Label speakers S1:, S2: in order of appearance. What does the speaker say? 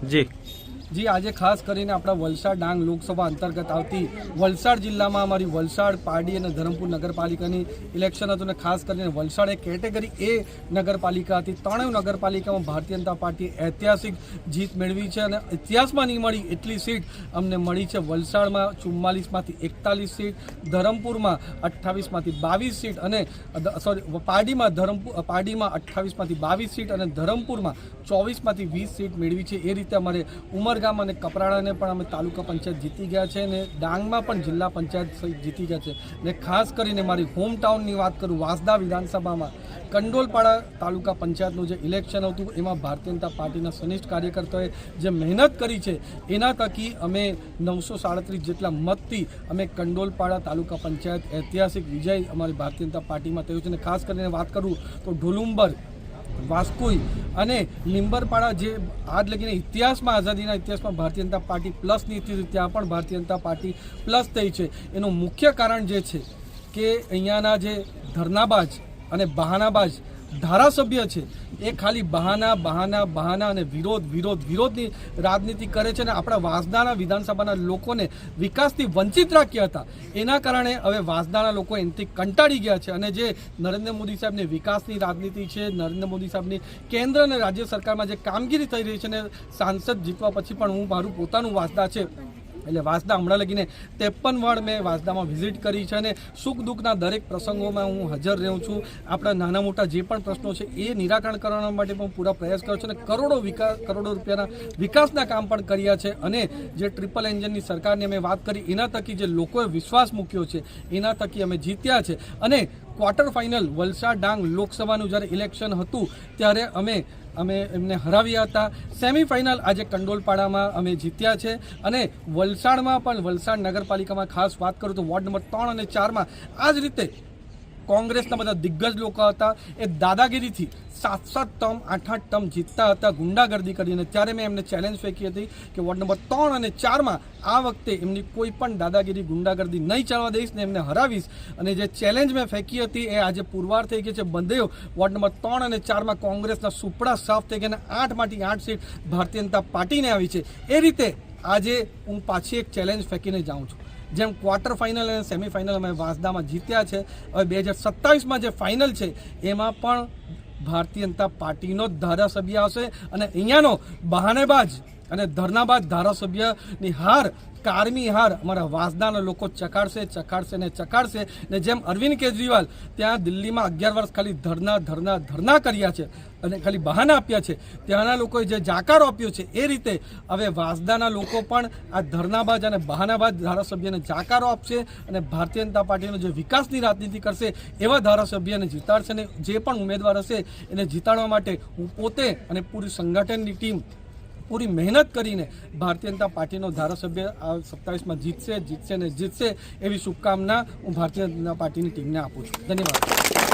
S1: जी आज खास કરીને આપણા વલસાડ ડાંગ લોકસભા અંતર્ગત આવતી વલસાડ જિલ્લામાં અમારી વલસાડ પારડી અને ધરમપુર નગરપાલિકાની ઇલેક્શન હતું અને ખાસ કરીને વલસાડ એક કેટેગરી એ નગરપાલિકા હતી। ત્રણેય નગરપાલિકામાં ભારતીય જનતા પાર્ટી ઐતિહાસિક જીત મેળવી છે અને ઇતિહાસમાં નહીં મળી એટલી સીટ અમને મળી છે। વલસાડમાં 44માંથી 41 સીટ, ધરમપુરમાં 28માંથી 22 સીટ અને પારડીમાં 28માંથી 22 સીટ અને ધરમપુરમાં 24માંથી 20 સીટ મેળવી છે। એ રીતે અમારે ઉમરગામ અને કપરાડાને પણ અમે તાલુકા પંચાયત જીતી ગયા છે અને ડાંગમાં પણ જિલ્લા પંચાયત જીતી ગયા છે। ને ખાસ કરીને મારી હોમ ટાઉનની વાત કરું, વાંસદા વિધાનસભામાં કંડોલપાડા તાલુકા પંચાયતનું જે ઇલેક્શન હતું એમાં ભારતીય જનતા પાર્ટીના સનિષ્ઠ કાર્યકર્તાઓએ જે મહેનત કરી છે એના થકી અમે 937 જેટલા મતથી અમે કંડોલપાડા તાલુકા પંચાયત ઐતિહાસિક વિજય અમારી ભારતીય જનતા પાર્ટીમાં થયો છે। અને ખાસ કરીને વાત કરું તો ઢોલુંબર, વાસ્કોઈ અને લીંબરપાડા જે આજ લગીને ઇતિહાસમાં આઝાદીના ઇતિહાસમાં ભારતીય જનતા પાર્ટી પ્લસની હતી ત્યાં પણ ભારતીય જનતા પાર્ટી પ્લસ થઈ છે। એનું મુખ્ય કારણ જે છે કે અહીંયાના જે ધરનાબાજ અને બહાનાબાજ ધારાસભ્ય છે એ ખાલી બહાના અને વિરોધની રાજનીતિ કરે છે અને આપણા વાંસદાના વિધાનસભાના લોકોને વિકાસથી વંચિત રાખ્યા હતા। એના કારણે હવે વાંસદાના લોકો એનાથી કંટાળી ગયા છે અને જે નરેન્દ્ર મોદી સાહેબની વિકાસની રાજનીતિ છે, નરેન્દ્ર મોદી સાહેબની કેન્દ્ર અને રાજ્ય સરકારમાં જે કામગીરી થઈ રહી છે ને સાંસદ જીતવા પછી પણ હું મારું પોતાનું વાંસદા છે એટલે વાંસદા હમણાં લગીને 53 વાર મેં વાંસદામાં વિઝિટ કરી છે અને સુખ દુઃખના દરેક પ્રસંગોમાં હું હાજર રહું છું। આપણા નાના મોટા જે પણ પ્રશ્નો છે એ નિરાકરણ કરવા માટે પણ પૂરા પ્રયાસ કર્યો છે અને કરોડો રૂપિયાના વિકાસના કામ પણ કર્યા છે। અને જે ટ્રિપલ એન્જિનની સરકારની અમે વાત કરી એના થકી જે લોકોએ વિશ્વાસ મૂક્યો છે એના થકી અમે જીત્યા છે। અને ક્વાર્ટર ફાઇનલ વલસાડ ડાંગ લોકસભાનું જ્યારે ઇલેક્શન હતું ત્યારે અમે એમને હરાવ્યા હતા। સેમિફાઇનલ આજે કંડોલપાડામાં અમે જીત્યા છે અને વલસાડમાં પણ વલસાડ નગરપાલિકામાં ખાસ વાત કરું તો વોર્ડ નંબર 3 અને 4માં આ જ રીતે કોંગ્રેસના બધા દિગ્ગજ લોકો હતા એ દાદાગીરીથી 7 ટર્મ 8 ટર્મ જીતતા હતા ગુંડાગર્દી કરીને। ત્યારે મેં એમને ચેલેન્જ ફેંકી હતી કે વોર્ડ નંબર 3 અને 4માં આ વખતે એમની કોઈ પણ દાદાગીરી ગુંડાગર્દી નહીં ચાલવા દઈશ ને એમને હરાવીશ। અને જે ચેલેન્જ મેં ફેંકી હતી એ આજે પુરવાર થઈ ગઈ છે। બંધેઓ વોર્ડ નંબર 3 અને 4માં કોંગ્રેસના સુપડા સાફ થઈ ગયા અને 8માંથી 8 સીટ ભારતીય જનતા પાર્ટીને આવી છે। એ રીતે આજે હું પાછી એક ચેલેન્જ ફેંકીને જાઉં છું। જેમ ક્વાર્ટર ફાઇનલ અને સેમિફાઇનલ અમે વાંસદામાં જીત્યા છે, હવે 2027માં જે ફાઇનલ છે એમાં પણ ભારતીય જનતા પાર્ટીનો જ ધારાસભ્ય આવશે અને અહીંયાનો બહાનેબાજ અને ધરનાબાજ ધારાસભ્યની હાર કારમી હાર અમારા વાંસદાના લોકો ચકાડશે ને જેમ અરવિંદ કેજરીવાલ ત્યાં દિલ્હીમાં 11 વર્ષ ખાલી ધરના કર્યા છે અને ખાલી બહાના આપ્યા છે, ત્યાંના લોકોએ જે જાકારો આપ્યો છે એ રીતે હવે વાંસદાના લોકો પણ આ ધરનાબાજ અને બહાનાબાજ ધારાસભ્યને જાકારો આપશે અને ભારતીય જનતા પાર્ટીનો જે વિકાસની રાજનીતિ કરશે એવા ધારાસભ્યને જીતાડશે અને જે પણ ઉમેદવાર હશે એને જીતાડવા માટે હું પોતે અને પૂરી સંગઠનની ટીમ પૂરી મહેનત કરીને ભારતીય જનતા પાર્ટીનો ધારાસભ્ય આ 27માં જીતશે એવી શુભકામના હું ભારતીય જનતા પાર્ટીની ટીમને આપું છું। ધન્યવાદ।